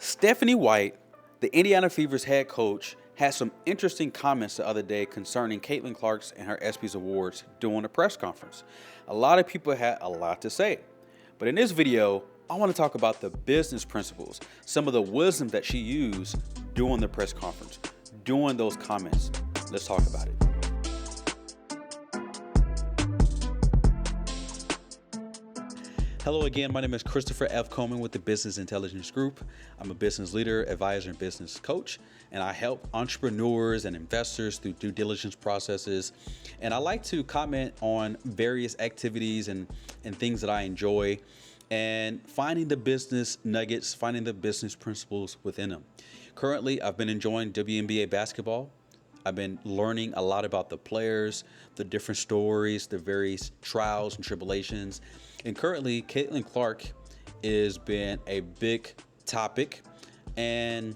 Stephanie White, the Indiana Fever's head coach, had some interesting comments the other day concerning Caitlin Clark's and her ESPYs awards during a press conference. A lot of people had a lot to say. But in this video, I want to talk about the business principles, some of the wisdom that she used during the press conference, during those comments. Let's talk about it. Hello again, my name is Christopher F. Coleman with the Business Intelligence Group. I'm a business leader, advisor, and business coach, and I help entrepreneurs and investors through due diligence processes. And I like to comment on various activities and things that I enjoy and finding the business nuggets, finding the business principles within them. Currently, I've been enjoying WNBA basketball. I've been learning a lot about the players, the different stories, the various trials and tribulations. And currently, Caitlin Clark has been a big topic. And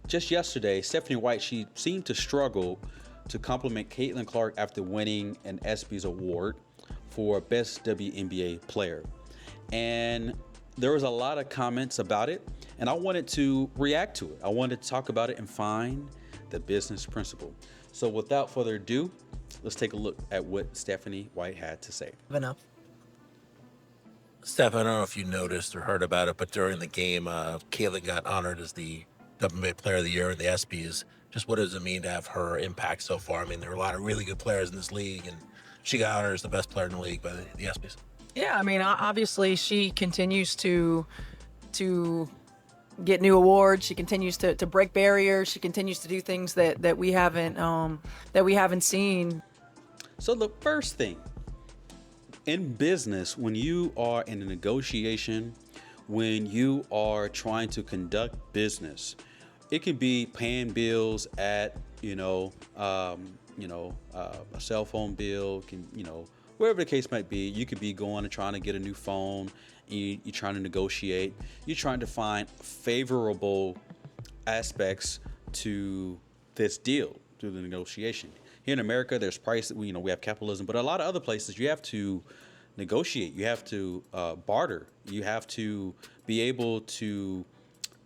just yesterday, Stephanie White, she seemed to struggle to compliment Caitlin Clark after winning an ESPYs award for Best WNBA Player. And there was a lot of comments about it, and I wanted to react to it. I wanted to talk about it and find the business principle. So without further ado, let's take a look at what Stephanie White had to say. Steph, I don't know if you noticed or heard about it, but during the game, Caitlin got honored as the WNBA Player of the Year in the ESPYs. Just what does it mean to have her impact so far? I mean, there are a lot of really good players in this league, and she got honored as the best player in the league by the ESPYs. Yeah, I mean, obviously she continues to get new awards. She continues to break barriers. She continues to do things that we haven't seen. So the first thing in business, when you are in a negotiation, when you are trying to conduct business, it can be paying bills at a cell phone bill, wherever the case might be. You could be going and trying to get a new phone. You're trying to negotiate. You're trying to find favorable aspects to this deal through the negotiation. Here in America, there's price. We have capitalism, but a lot of other places you have to negotiate. You have to barter. You have to be able to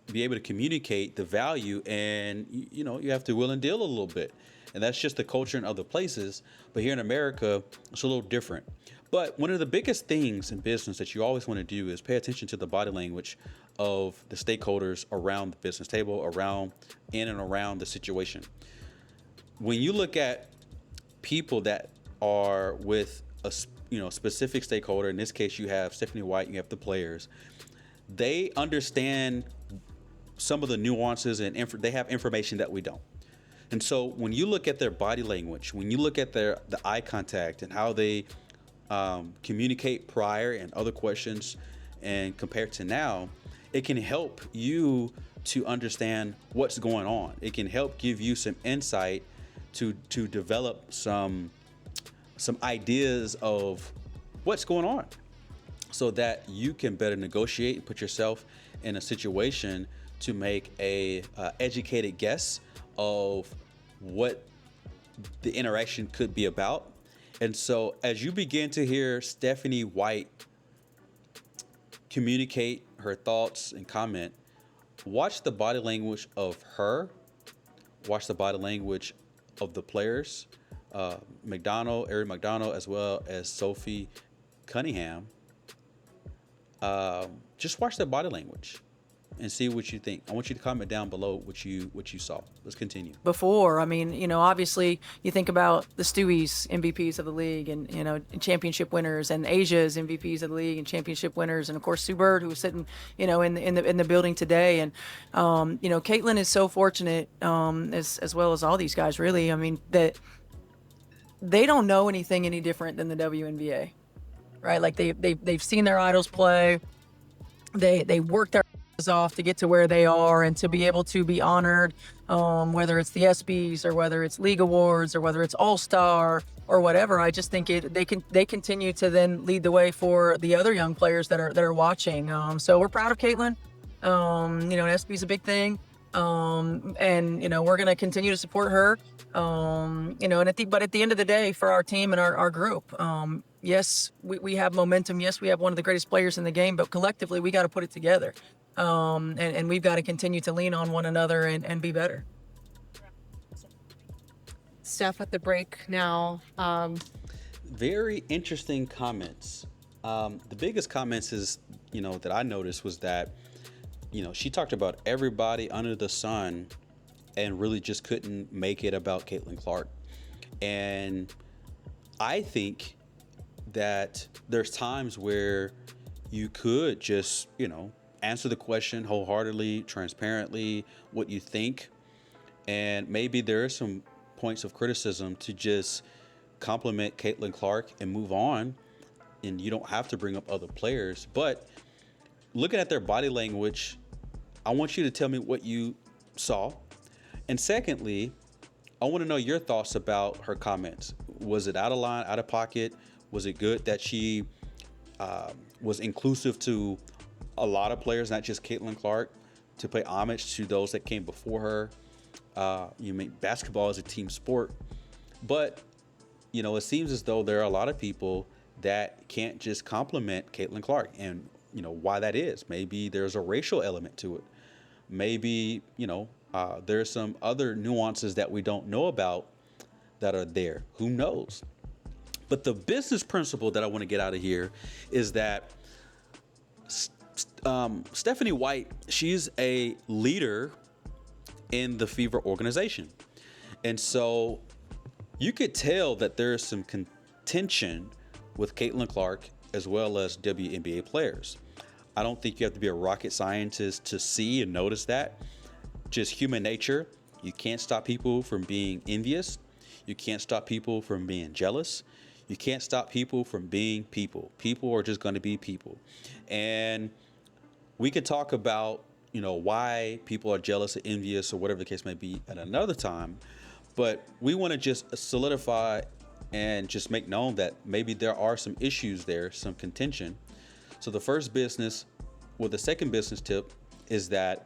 communicate the value, and you have to will and deal a little bit. And that's just the culture in other places. But here in America, it's a little different. But one of the biggest things in business that you always want to do is pay attention to the body language of the stakeholders around the business table, in and around the situation. When you look at people that are with a specific stakeholder, in this case you have Stephanie White, you have the players, they understand some of the nuances and they have information that we don't. And so when you look at their body language, when you look at the eye contact and how they communicate prior and other questions and compared to now, it can help you to understand what's going on. It can help give you some insight to develop some ideas of what's going on so that you can better negotiate and put yourself in a situation to make a educated guess of what the interaction could be about. And so as you begin to hear Stephanie White communicate her thoughts and comment, watch the body language of her, watch the body language of the players, Erin McDonald, as well as Sophie Cunningham. Just watch their body language and see what you think. I want you to comment down below what you saw. Let's continue. Before, I mean, obviously you think about the Stewie's MVPs of the league and, championship winners, and Asia's MVPs of the league and championship winners. And of course, Sue Bird, who was sitting, in the building today. And, Caitlin is so fortunate, as well as all these guys, really. I mean, that they don't know anything any different than the WNBA, right? Like they've seen their idols play. They worked their off to get to where they are, and to be able to be honored, whether it's the ESPYs or whether it's league awards or whether it's All-Star or whatever. I just think they continue to then lead the way for the other young players that are watching. So we're proud of Caitlin. ESPY is a big thing. And we're going to continue to support her. But at the end of the day, for our team and our group, yes, we have momentum. Yes, we have one of the greatest players in the game, but collectively we got to put it together. and we've got to continue to lean on one another and be better. Steph at the break now. Very interesting comments. The biggest comments is, that I noticed was that, she talked about everybody under the sun and really just couldn't make it about Caitlin Clark. And I think that there's times where you could just, answer the question wholeheartedly, transparently, what you think. And maybe there are some points of criticism to just compliment Caitlin Clark and move on. And you don't have to bring up other players. But looking at their body language, I want you to tell me what you saw. And secondly, I want to know your thoughts about her comments. Was it out of line, out of pocket? Was it good that she was inclusive to a lot of players, not just Caitlin Clark, to pay homage to those that came before her? Basketball is a team sport, but it seems as though there are a lot of people that can't just compliment Caitlin Clark, and why that is. Maybe there's a racial element to it. Maybe there's some other nuances that we don't know about that are there. Who knows? But the business principle that I want to get out of here is that Stephanie White, she's a leader in the Fever organization. And so you could tell that there's some contention with Caitlin Clark as well as WNBA players. I don't think you have to be a rocket scientist to see and notice that. Just human nature. You can't stop people from being envious. You can't stop people from being jealous. You can't stop people from being people. People are just going to be people. And we could talk about, why people are jealous or envious or whatever the case may be at another time. But we want to just solidify and just make known that maybe there are some issues there, some contention. So the second business tip is that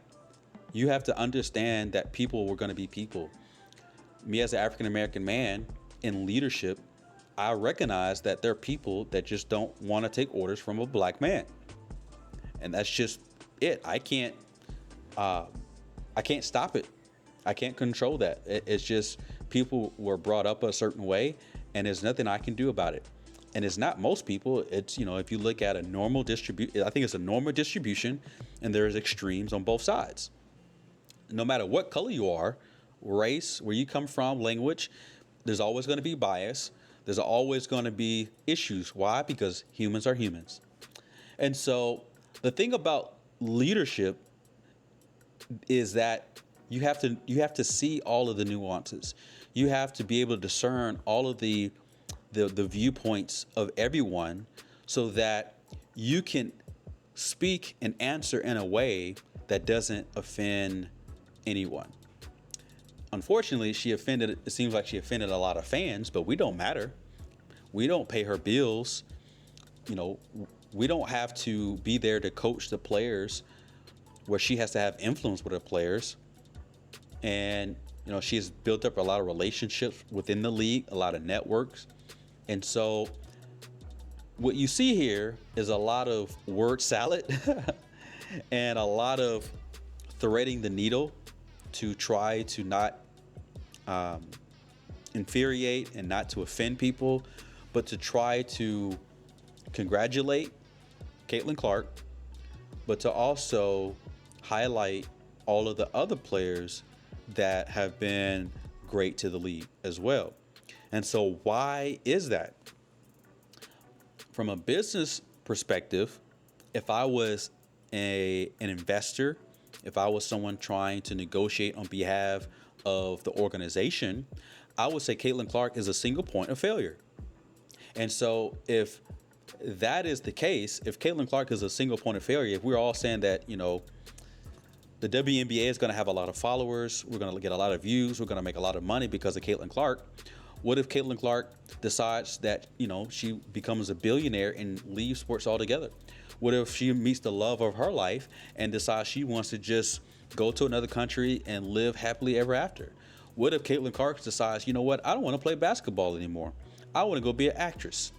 you have to understand that people were going to be people. Me as an African-American man in leadership, I recognize that there are people that just don't want to take orders from a black man. And that's just it. I can't stop it. I can't control that. It's just people were brought up a certain way, and there's nothing I can do about it. And it's not most people. It's, if you look at a normal distribution, I think it's a normal distribution, and there's extremes on both sides. No matter what color you are, race, where you come from, language, there's always going to be bias. There's always going to be issues. Why? Because humans are humans. And so the thing about leadership is that you have to see all of the nuances. You have to be able to discern all of the viewpoints of everyone so that you can speak and answer in a way that doesn't offend anyone. Unfortunately, it seems like she offended a lot of fans, but we don't matter. We don't pay her bills. We don't have to be there to coach the players where she has to have influence with her players. And, she's built up a lot of relationships within the league, a lot of networks. And so what you see here is a lot of word salad and a lot of threading the needle to try to not infuriate and not to offend people, but to try to congratulate Caitlin Clark, but to also highlight all of the other players that have been great to the league as well. And so why is that? From a business perspective, if I was an investor, if I was someone trying to negotiate on behalf of the organization, I would say Caitlin Clark is a single point of failure. And so if that is the case, if Caitlin Clark is a single point of failure, if we're all saying that, the WNBA is going to have a lot of followers, we're going to get a lot of views, we're going to make a lot of money because of Caitlin Clark. What if Caitlin Clark decides that, she becomes a billionaire and leaves sports altogether? What if she meets the love of her life and decides she wants to just go to another country and live happily ever after? What if Caitlin Clark decides, I don't want to play basketball anymore. I want to go be an actress.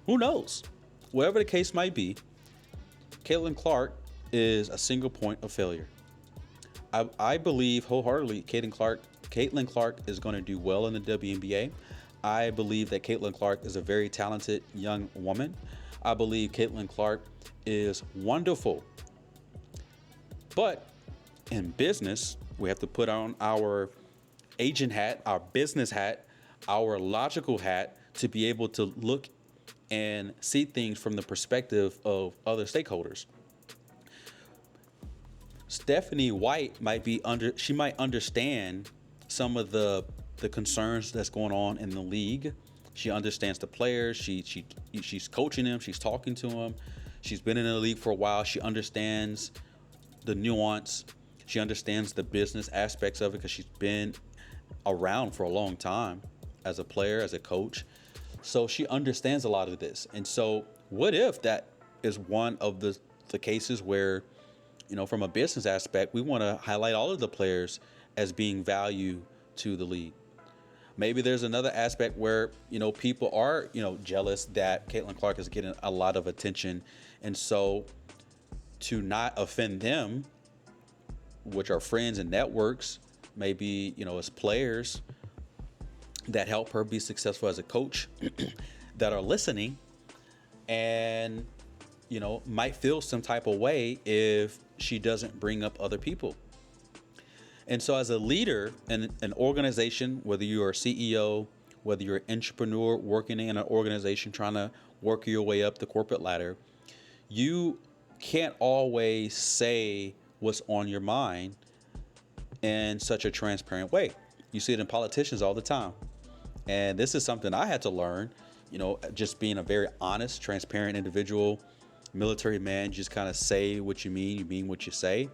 Who knows? Whatever the case might be, Caitlin Clark is a single point of failure. I believe wholeheartedly Caitlin Clark is going to do well in the WNBA. I believe that Caitlin Clark is a very talented young woman. I believe Caitlin Clark is wonderful. But in business, we have to put on our agent hat, our business hat, our logical hat to be able to look and see things from the perspective of other stakeholders. Stephanie White she might understand some of the concerns that's going on in the league. She understands the players. She's coaching them. She's talking to them. She's been in the league for a while. She understands the nuance. She understands the business aspects of it because she's been around for a long time as a player, as a coach. So she understands a lot of this. And so what if that is one of the cases where, from a business aspect, we want to highlight all of the players as being value to the league. Maybe there's another aspect where, people are, jealous that Caitlin Clark is getting a lot of attention. And so to not offend them, which are friends and networks, maybe, as players that help her be successful as a coach that are listening and, might feel some type of way if she doesn't bring up other people. And so as a leader in an organization, whether you're a CEO, whether you're an entrepreneur working in an organization trying to work your way up the corporate ladder, you can't always say what's on your mind in such a transparent way. You see it in politicians all the time. And this is something I had to learn, just being a very honest, transparent individual, military man, just kind of say what you mean what you say.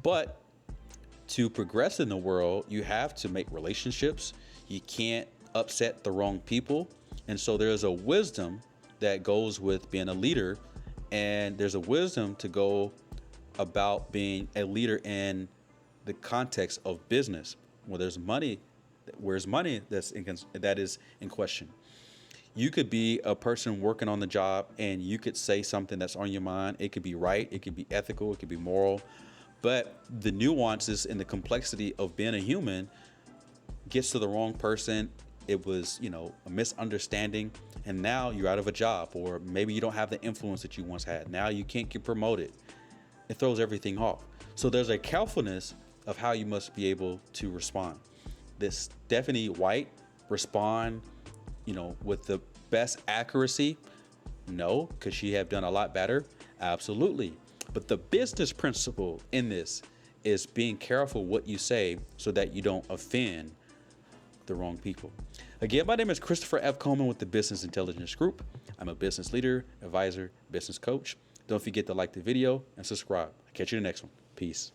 But to progress in the world, you have to make relationships. You can't upset the wrong people. And so there's a wisdom that goes with being a leader. And there's a wisdom to go about being a leader in the context of business, where there's money, that is in question. You could be a person working on the job and you could say something that's on your mind. It could be right, it could be ethical, it could be moral, but the nuances and the complexity of being a human gets to the wrong person. It was, a misunderstanding, and now you're out of a job, or maybe you don't have the influence that you once had. Now you can't get promoted. It throws everything off. So there's a carefulness of how you must be able to respond. This Stephanie White respond, with the best accuracy? No. Could she have done a lot better? Absolutely. But the business principle in this is being careful what you say so that you don't offend the wrong people. Again, my name is Christopher F. Coleman with the Business Intelligence Group. I'm a business leader, advisor, business coach. Don't forget to like the video and subscribe. I'll catch you in the next one. Peace.